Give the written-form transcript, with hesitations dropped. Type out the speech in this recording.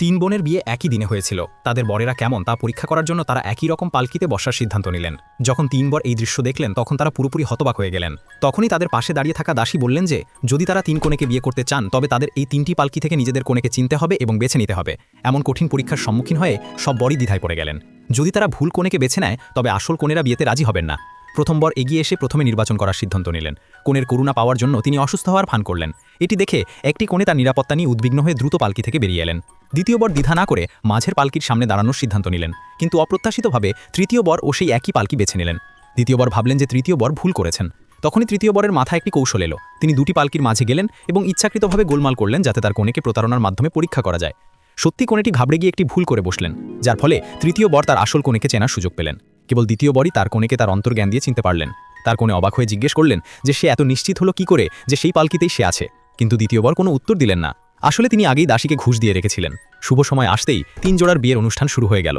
তিন বোনের বিয়ে একই দিনে হয়েছিল। তাদের বরেরা কেমন তা পরীক্ষা করার জন্য তারা একই রকম পালকিতে বসার সিদ্ধান্ত নিলেন। যখন তিন বর এই দৃশ্য দেখলেন তখন তারা পুরোপুরি হতবাক হয়ে গেলেন। তখনই তাদের পাশে দাঁড়িয়ে থাকা দাসী বললেন যে যদি তারা তিন কনেকে বিয়ে করতে চান তবে তাদের এই তিনটি পালকি থেকে নিজেদের কনেকে চিনতে হবে এবং বেছে নিতে হবে। এমন কঠিন পরীক্ষার সম্মুখীন হয়ে সব বরই দ্বিধায় পড়ে গেলেন। যদি তারা ভুল কনেকে বেছে নেয় তবে আসল কনেরা বিয়েতে রাজি হবেন না। প্রথম বর এগিয়ে এসে প্রথমে নির্বাচন করার সিদ্ধান্ত নিলেন। কনের করুণা পাওয়ার জন্য তিনি অসুস্থ হওয়ার ভান করলেন। এটি দেখে একটি কনে তার নিরাপত্তা নিয়ে উদ্বিগ্ন হয়ে দ্রুত পালকি থেকে বেরিয়ে এলেন। দ্বিতীয় বর দ্বিধা না করে মাঝের পালকির সামনে দাঁড়ানোর সিদ্ধান্ত নিলেন, কিন্তু অপ্রত্যাশিতভাবে তৃতীয় বর ও সেই একই পালকি বেছে নিলেন। দ্বিতীয় বর ভাবলেন যে তৃতীয় বর ভুল করেছেন। তখনই তৃতীয় বরের মাথায় একটি কৌশল এলো। তিনি দুটি পালকির মাঝে গেলেন এবং ইচ্ছাকৃতভাবে গোলমাল করলেন যাতে তার কনেকে প্রতারণার মাধ্যমে পরীক্ষা করা যায়। সত্যি কনেটি ঘাবড়ে গিয়ে একটি ভুল করে বসলেন, যার ফলে তৃতীয় বর তার আসল কনেকে চেনার সুযোগ পেলেন। কেবল দ্বিতীয় বরই তার কনেকে তার অন্তর্জ্ঞান দিয়ে চিনতে পারলেন। তার কনে অবাক হয়ে জিজ্ঞেস করলেন যে সে এত নিশ্চিত হলো কি করে যে সেই পালকিতেই সে আছে, কিন্তু দ্বিতীয় বর কোনো উত্তর দিলেন না। আসলে তিনি আগেই দাসীকে ঘুষ দিয়ে রেখেছিলেন। শুভ সময় আসতেই তিন জোড়ার বিয়ের অনুষ্ঠান শুরু হয়ে গেল।